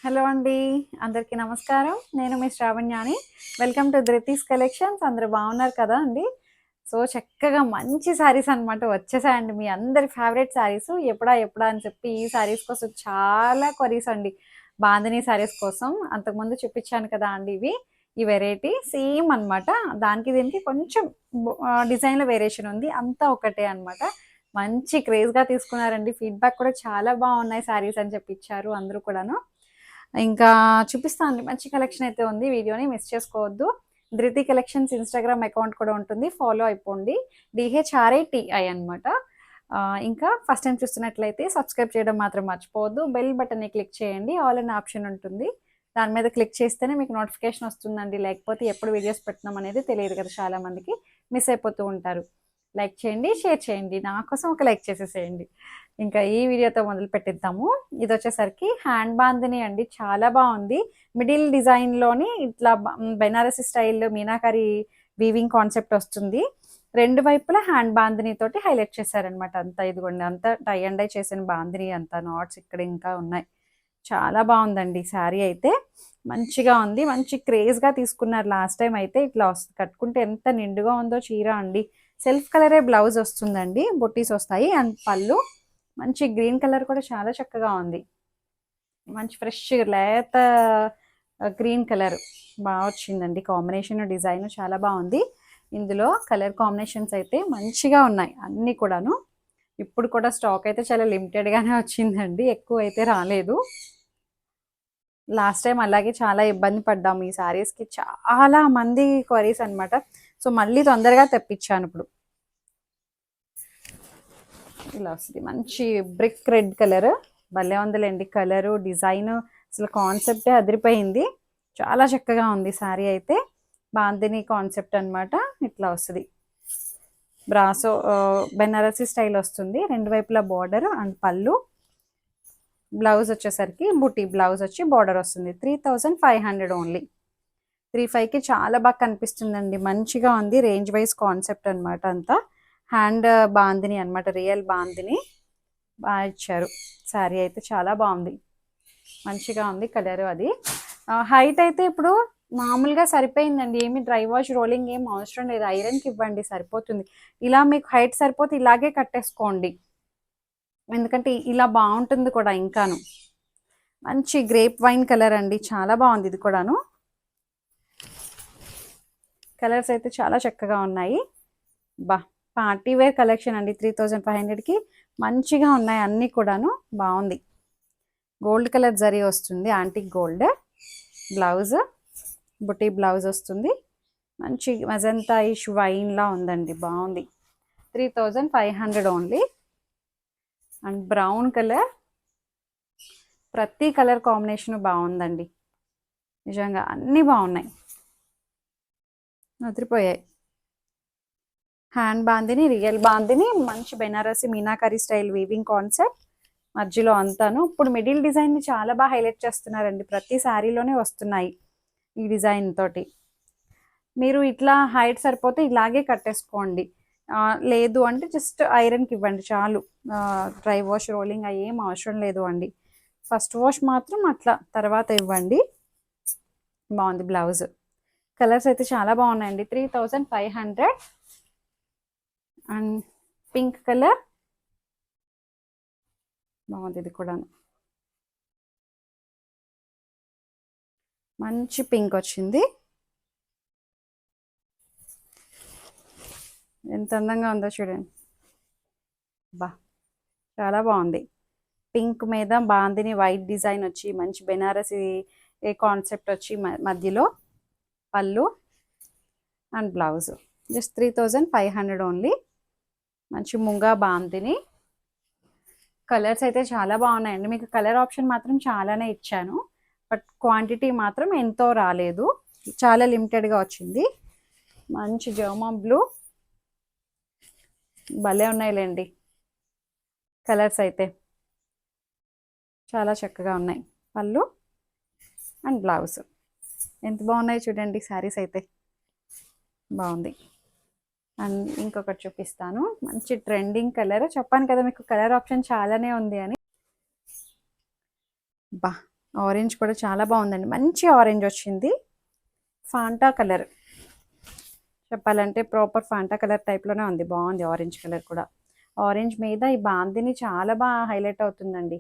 Hello అండి. అందరికీ నమస్కారం. నేను మీ శ్రావణ్యాని. Welcome to Dhruthi's collections. అందరూ బాగున్నారు కదా అండి? సో, చక్కగా మంచి శారీస్ అనమాట వచ్చేసాయండి. మీ అందరి ఫేవరెట్ శారీస్. ఎప్పుడా ఎప్పుడా అని చెప్పి ఈ శారీస్ కోసం చాలా క్వరీస్ అండి. బాందిని శారీస్ కోసం. అంతకుముందు చూపించాను కదా అండి ఇవి. ఈ వెరైటీ సేమ్ అనమాట. దానికి దీనికి కొంచెం డిజైన్‌లో వేరియేషన్ ఉంది. అంతా ఒకటే అనమాట. మంచి క్రేజ్‌గా తీసుకున్నారండి. ఫీడ్‌బ్యాక్ కూడా చాలా బాగున్నాయి శారీస్ అని చెప్పి ఇచ్చారు అందరూ కూడాను. ఇంకా చూపిస్తాను మంచి కలెక్షన్ అయితే ఉంది. వీడియోని మిస్ చేసుకోవద్దు. ధృతి కలెక్షన్స్ ఇన్‌స్టాగ్రామ్ అకౌంట్ కూడా ఉంటుంది. ఫాలో అయిపోండి. DHRATI అనమాట. ఇంకా ఫస్ట్ టైం చూస్తున్నట్లయితే సబ్స్క్రైబ్ చేయడం మాత్రం మర్చిపోవద్దు. బెల్ బటన్ని క్లిక్ చేయండి. ఆల్ అనే ఆప్షన్ ఉంటుంది. దాని మీద క్లిక్ చేస్తేనే మీకు నోటిఫికేషన్ వస్తుందండి. లేకపోతే ఎప్పుడు వీడియోస్ పెడుతున్నాం అనేది తెలియదు కదా, చాలా మందికి మిస్ అయిపోతూ ఉంటారు. లైక్ చేయండి, షేర్ చేయండి. నా కోసం ఒక లైక్ చేసేసేయండి. ఇంకా ఈ వీడియోతో మొదలు పెట్టిద్దాము. ఇది వచ్చేసరికి హ్యాండ్ బాందిని అండి. చాలా బాగుంది. మిడిల్ డిజైన్లోని ఇట్లా Banarasi style meenakari weaving concept వస్తుంది. రెండు వైపులా హ్యాండ్ బాందిని తోటి హైలైట్ చేశారనమాట. అంతా ఇదిగోండి, అంతా టై అండ్ డై చేసిన బాందిని, అంతా నాట్స్ ఇక్కడ ఇంకా ఉన్నాయి. చాలా బాగుందండి శారీ అయితే. మంచిగా ఉంది. మంచి క్రేజ్గా తీసుకున్నారు లాస్ట్ టైం అయితే. ఇట్లా వస్తుంది, కట్టుకుంటే ఎంత నిండుగా ఉందో చీర అండి. సెల్ఫ్ కలరే బ్లౌజ్ వస్తుందండి. బొట్టీస్ వస్తాయి అండ్ పళ్ళు మంచి గ్రీన్ కలర్ కూడా చాలా చక్కగా ఉంది. మంచి ఫ్రెష్ లేత గ్రీన్ కలర్ బాగా వచ్చిందండి. కాంబినేషన్ డిజైన్ చాలా బాగుంది. ఇందులో కలర్ కాంబినేషన్స్ అయితే మంచిగా ఉన్నాయి అన్నీ కూడాను. ఇప్పుడు కూడా స్టాక్ అయితే చాలా లిమిటెడ్గానే వచ్చిందండి, ఎక్కువ అయితే రాలేదు. లాస్ట్ టైం అలాగే చాలా ఇబ్బంది పడ్డాము ఈ శారీస్కి. చాలా మంది క్వరీస్ అనమాట. సో మళ్ళీ తొందరగా తెప్పించాను. ఇప్పుడు ఇలా వస్తుంది. మంచి బ్రిక్ రెడ్ కలర్. భలే ఉందిలేండి కలరు, డిజైన్, అసలు కాన్సెప్టే అదిరిపోయింది. చాలా చక్కగా ఉంది శారీ అయితే. బాందిని కాన్సెప్ట్ అనమాట. ఇట్లా వస్తుంది. బ్రాసో బెనారసి స్టైల్ వస్తుంది. రెండు వైపులా బార్డర్ అండ్ పళ్ళు. బ్లౌజ్ వచ్చేసరికి బుటీ బ్లౌజ్ వచ్చి బార్డర్ వస్తుంది. 3500 ఓన్లీ. 35కి చాలా బాగా కనిపిస్తుందండి. మంచిగా ఉంది. రేంజ్ వైజ్ కాన్సెప్ట్ అనమాట అంతా. హ్యాండ్ బాందిని అనమాట, రియల్ బాందిని బాగా ఇచ్చారు. శారీ అయితే చాలా బాగుంది. మంచిగా ఉంది కలర్ అది. హైట్ అయితే ఇప్పుడు మామూలుగా సరిపోయిందండి. ఏమి డ్రై వాష్ రోలింగ్ ఏం అవసరం లేదు. ఐరన్కి ఇవ్వండి సరిపోతుంది. ఇలా మీకు హైట్ సరిపోతే ఇలాగే కట్టేసుకోండి. ఎందుకంటే ఇలా బాగుంటుంది కూడా ఇంకాను. మంచి గ్రేప్ వైన్ కలర్ అండి. చాలా బాగుంది ఇది కూడాను. కలర్స్ అయితే చాలా చక్కగా ఉన్నాయి. బా పార్టీ వేర్ కలెక్షన్ అండి. 3500కి మంచిగా ఉన్నాయి అన్నీ కూడాను. బాగుంది. గోల్డ్ కలర్ జరీ వస్తుంది, యాంటిక్ గోల్డ్. బ్లౌజ్ బుటీ బ్లౌజ్ వస్తుంది. మంచి మజంతా ఇష్ వైన్లా ఉందండి. బాగుంది. 3500 ఓన్లీ. And brown colour. ప్రతి కలర్ కాంబినేషన్ బాగుందండి. నిజంగా అన్నీ బాగున్నాయి, అదిరిపోయాయి. హ్యాండ్ బాందిని, రియల్ బాందిని, మంచి Banarasi meenakari style weaving concept మధ్యలో అంతాను. ఇప్పుడు మిడిల్ డిజైన్ని చాలా బాగా హైలైట్ చేస్తున్నారండి. ప్రతి శారీలోనే వస్తున్నాయి ఈ డిజైన్ తోటి. మీరు ఇట్లా హైట్ సరిపోతే ఇలాగే కట్టేసుకోండి. లేదు అంటే జస్ట్ ఐరన్కి ఇవ్వండి చాలు. డ్రై వాష్ రోలింగ్ అవి ఏం అవసరం లేదు అండి. ఫస్ట్ వాష్ మాత్రం అట్లా తర్వాత ఇవ్వండి. బాగుంది బ్లౌజ్. కలర్స్ అయితే చాలా బాగున్నాయండి. 3500. అండ్ పింక్ కలర్ బాగుంది. ఇది కూడా మంచి పింక్ వచ్చింది. ఎంత అందంగా ఉందో చూడండి. బా చాలా బాగుంది. పింక్ మీద బాందిని వైట్ డిజైన్ వచ్చి మంచి బెనారసి కాన్సెప్ట్ వచ్చి మధ్యలో పళ్ళు అండ్ బ్లౌజ్. Just 3500 only. మంచి ముంగా బాందిని. కలర్స్ అయితే చాలా బాగున్నాయండి. మీకు కలర్ ఆప్షన్ మాత్రం చాలానే ఇచ్చాను, బట్ క్వాంటిటీ మాత్రం ఎంతో రాలేదు. చాలా లిమిటెడ్గా వచ్చింది. మంచి జర్మా బ్లూ. భలే ఉన్నాయిలేండి కలర్స్ అయితే. చాలా చక్కగా ఉన్నాయి. పళ్ళు అండ్ బ్లౌజ్ ఎంత బాగున్నాయి చూడండి శారీస్ అయితే. బాగుంది. అండ్ ఇంకొకటి చూపిస్తాను. మంచి ట్రెండింగ్ కలర్. చెప్పాను కదా మీకు కలర్ ఆప్షన్ చాలానే ఉంది అని. బా ఆరెంజ్ కూడా చాలా బాగుందండి, మంచి ఆరెంజ్ వచ్చింది. ఫాంటా కలర్ చెప్పాలంటే ప్రాపర్ ఫాంటా కలర్ టైప్లోనే ఉంది, బాగుంది ఆరెంజ్ కలర్ కూడా. ఆరెంజ్ మీద ఈ బాందిని చాలా బాగా హైలైట్ అవుతుందండి,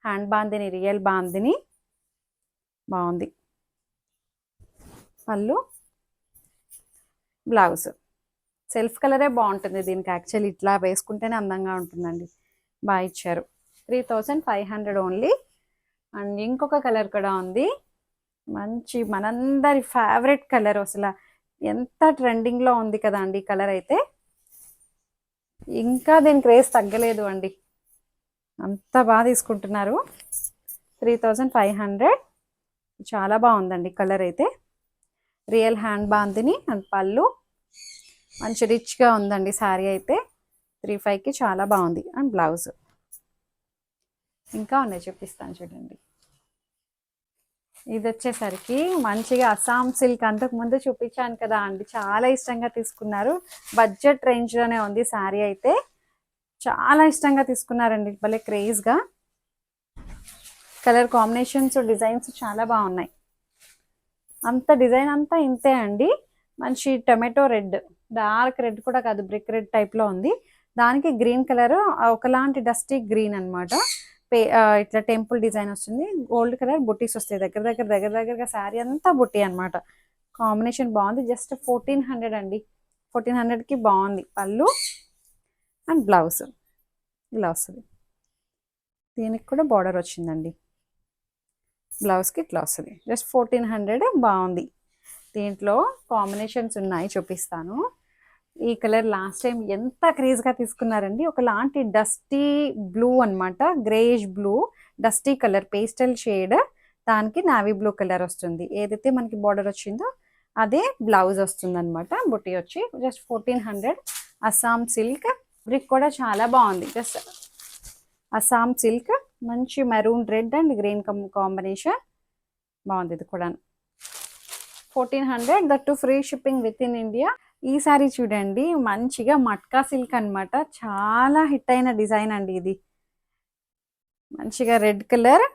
హ్యాండ్ బాందిని, రియల్ బాందిని బాగుంది. పళ్ళు, బ్లౌజ్ సెల్ఫ్ కలరే బాగుంటుంది దీనికి, యాక్చువల్లీ ఇట్లా వేసుకుంటేనే అందంగా ఉంటుందండి. బాగా ఇచ్చారు. 3500 ఓన్లీ. అండ్ ఇంకొక కలర్ కూడా ఉంది, మంచి మనందరి ఫేవరెట్ కలర్, అసలు ఎంత ట్రెండింగ్లో ఉంది కదా అండి ఈ కలర్ అయితే. ఇంకా దీని క్రేజ్ తగ్గలేదు అండి, అంత బాగా తీసుకుంటున్నారు. 3500, చాలా బాగుందండి కలర్ అయితే. రియల్ హ్యాండ్ బాందిని అండ్ పళ్ళు మంచి రిచ్గా ఉందండి శారీ అయితే. 35కి చాలా బాగుంది. అండ్ బ్లౌజ్ ఇంకా ఉన్నాయి, చూపిస్తాను చూడండి. ఇది వచ్చేసరికి మంచిగా అస్సాం సిల్క్, అంతకు ముందు చూపించాను కదా అండి, చాలా ఇష్టంగా తీసుకున్నారు. బడ్జెట్ రేంజ్లోనే ఉంది శారీ అయితే, చాలా ఇష్టంగా తీసుకున్నారండి, భలే క్రేజ్గా. కలర్ కాంబినేషన్స్, డిజైన్స్ చాలా బాగున్నాయి. అంత డిజైన్ అంతా ఇంతే అండి. మంచి టొమాటో రెడ్, డార్క్ రెడ్ కూడా కాదు, బ్రిక్ రెడ్ టైప్లో ఉంది. దానికి గ్రీన్ కలర్, ఒకలాంటి డస్టీ గ్రీన్ అనమాట. ఇట్లా టెంపుల్ డిజైన్ వస్తుంది, గోల్డ్ కలర్ బుట్టీస్ వస్తాయి, దగ్గరగా శారీ అంతా బుట్టి అనమాట. కాంబినేషన్ బాగుంది. జస్ట్ 1400 అండి, 1400కి బాగుంది. పళ్ళు అండ్ బ్లౌజ్ ఇలా వస్తుంది. దీనికి కూడా బార్డర్ వచ్చిందండి, బ్లౌజ్కి ఇట్లా వస్తుంది. జస్ట్ 1400, బాగుంది. దీంట్లో కాంబినేషన్స్ ఉన్నాయి, చూపిస్తాను. ఈ కలర్ లాస్ట్ టైం ఎంత క్రేజ్గా తీసుకున్నారండి, ఒకలాంటి డస్టీ బ్లూ అనమాట, greyish blue, dusty colour, pastel shade, దానికి నావీ బ్లూ కలర్ వస్తుంది. ఏదైతే మనకి బార్డర్ వచ్చిందో అదే బ్లౌజ్ వస్తుంది అనమాట. బుట్టి వచ్చి జస్ట్ 1400. అస్సాం సిల్క్, బ్రిక్ కూడా చాలా బాగుంది. జస్ట్ అస్సాం సిల్క్, మంచి maroon red and green combination, బాగుంది. ఇది కూడా 1400, that to free shipping with in India. ఈ సారీ చూడండి, మంచిగా మట్కా సిల్క్ అనమాట, చాలా హిట్ అయిన డిజైన్ అండి ఇది. మంచిగా రెడ్ కలర్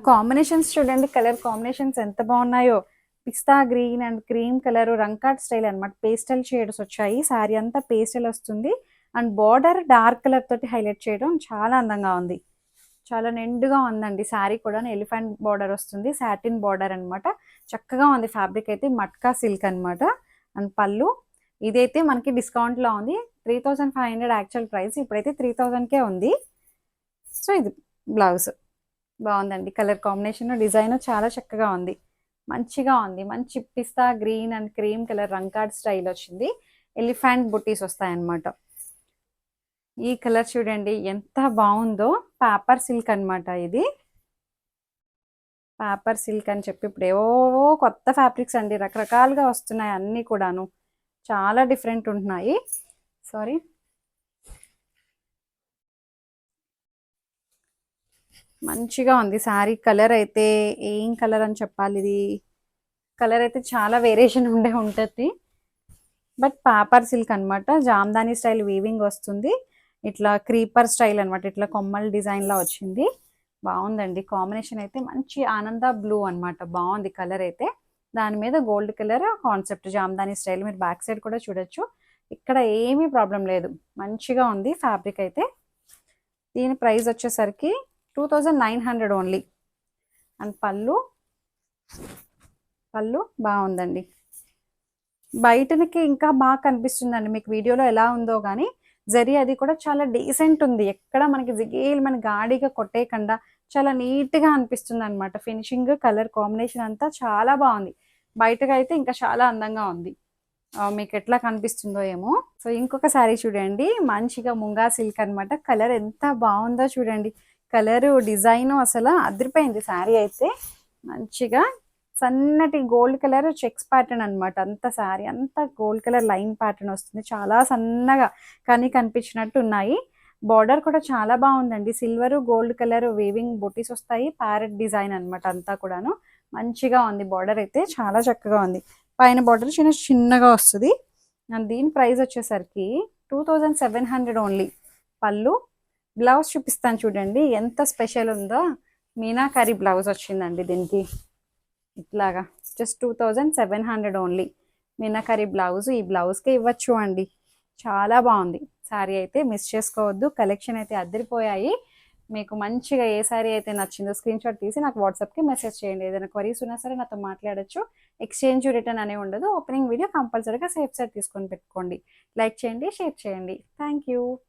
కాంబినేషన్స్ చూడండి, కలర్ కాంబినేషన్స్ ఎంత బాగున్నాయో. పిస్తా గ్రీన్ అండ్ క్రీమ్ కలర్, రంకాట్ స్టైల్ అనమాట, పేస్టల్ షేడ్స్ వచ్చాయి. సారీ అంతా పేస్టల్ వస్తుంది. అండ్ బార్డర్ డార్క్ కలర్ తోటి హైలైట్ చేయడం చాలా అందంగా ఉంది, చాలా నిండుగా ఉందండి. శారీ కూడా ఎలిఫెంట్ బార్డర్ వస్తుంది, సాటిన్ బార్డర్ అనమాట. చక్కగా ఉంది ఫ్యాబ్రిక్ అయితే, మట్కా సిల్క్ అనమాట. అండ్ పళ్ళు, ఇదైతే మనకి డిస్కౌంట్లో ఉంది. 3500 యాక్చువల్ ప్రైస్, ఇప్పుడైతే 3000కే ఉంది. సో ఇది బ్లౌజ్, బాగుందండి. కలర్ కాంబినేషన్, డిజైన్ చాలా చక్కగా ఉంది, మంచిగా ఉంది. మంచి పిస్తా గ్రీన్ అండ్ క్రీమ్ కలర్ రంకాడ్ స్టైల్ వచ్చింది. ఎలిఫెంట్ బుట్టీస్ వస్తాయన్నమాట. ఈ కలర్ చూడండి ఎంత బాగుందో, పేపర్ సిల్క్ అనమాట ఇది. పేపర్ సిల్క్ అని చెప్పి ఇప్పుడు ఏవో కొత్త ఫ్యాబ్రిక్స్ అండి, రకరకాలుగా వస్తున్నాయి అన్నీ కూడాను, చాలా డిఫరెంట్ ఉంటున్నాయి. సారీ, మంచిగా ఉంది శారీ. కలర్ అయితే ఏం కలర్ అని చెప్పాలి, ఇది కలర్ అయితే చాలా వేరియేషన్ ఉంటుంది. బట్ పేపర్ సిల్క్ అనమాట, జామ్దాని స్టైల్ వీవింగ్ వస్తుంది. ఇట్లా క్రీపర్ స్టైల్ అనమాట, ఇట్లా కొమ్మల డిజైన్లా వచ్చింది. బాగుందండి కాంబినేషన్ అయితే, మంచి ఆనంద బ్లూ అనమాట, బాగుంది కలర్ అయితే. దాని మీద gold colour concept, Jamdani style. మీరు బ్యాక్ సైడ్ కూడా చూడొచ్చు, ఇక్కడ ఏమీ ప్రాబ్లం లేదు, మంచిగా ఉంది ఫ్యాబ్రిక్ అయితే. దీని ప్రైస్ వచ్చేసరికి 2900 ఓన్లీ. అండ్ పళ్ళు బాగుందండి, బయటకి ఇంకా బాగా కనిపిస్తుందండి మీకు వీడియోలో ఎలా ఉందో కానీ, జరీ అది కూడా చాలా డీసెంట్ ఉంది, ఎక్కడ మనకి జిగేల్ మన గాడిగా కొట్టేయకుండా చాలా నీట్గా అనిపిస్తుంది అనమాట. ఫినిషింగ్, కలర్ కాంబినేషన్ అంతా చాలా బాగుంది. బయటకు అయితే ఇంకా చాలా అందంగా ఉంది, మీకు ఎట్లా కనిపిస్తుందో ఏమో. సో ఇంకొక శారీ చూడండి, మంచిగా ముంగా సిల్క్ అనమాట. కలర్ ఎంత బాగుందో చూడండి, కలరు డిజైన్ అసలు అదిరిపోయింది శారీ అయితే. మంచిగా సన్నటి గోల్డ్ కలర్ చెక్స్ ప్యాటర్న్ అనమాట, అంత శారీ అంతా గోల్డ్ కలర్ లైన్ ప్యాటర్న్ వస్తుంది, చాలా సన్నగా కానీ కనిపించినట్టు ఉన్నాయి. బార్డర్ కూడా చాలా బాగుందండి, silver gold colour weaving buttis వస్తాయి, ప్యారెట్ డిజైన్ అనమాట అంతా కూడాను. మంచిగా ఉంది బార్డర్ అయితే, చాలా చక్కగా ఉంది. పైన బార్డర్ చిన్నగా వస్తుంది. దీని ప్రైస్ వచ్చేసరికి 2700 ఓన్లీ. పళ్ళు, బ్లౌజ్ చూపిస్తాను చూడండి ఎంత స్పెషల్ ఉందో. మీనాకరీ బ్లౌజ్ వచ్చిందండి దీనికి. ఇట్లాగా జస్ట్ 2700 ఓన్లీ. మీనాకరీ బ్లౌజ్ ఈ బ్లౌజ్కే ఇవ్వచ్చు అండి. చాలా బాగుంది శారీ అయితే, మిస్ చేసుకోవద్దు. కలెక్షన్ అయితే అద్దరిపోయాయి. మీకు మంచిగా ఏ శారీ అయితే నచ్చిందో స్క్రీన్ షాట్ తీసి నాకు వాట్సాప్కి మెసేజ్ చేయండి. ఏదైనా క్వరీస్ ఉన్నా సరే నాతో మాట్లాడొచ్చు. ఎక్స్చేంజ్ రిటర్న్ అనే ఉండదు. ఓపెనింగ్ వీడియో కంపల్సరీగా సేఫ్ సైడ్ తీసుకొని పెట్టుకోండి. లైక్ చేయండి, షేర్ చేయండి. Thank you.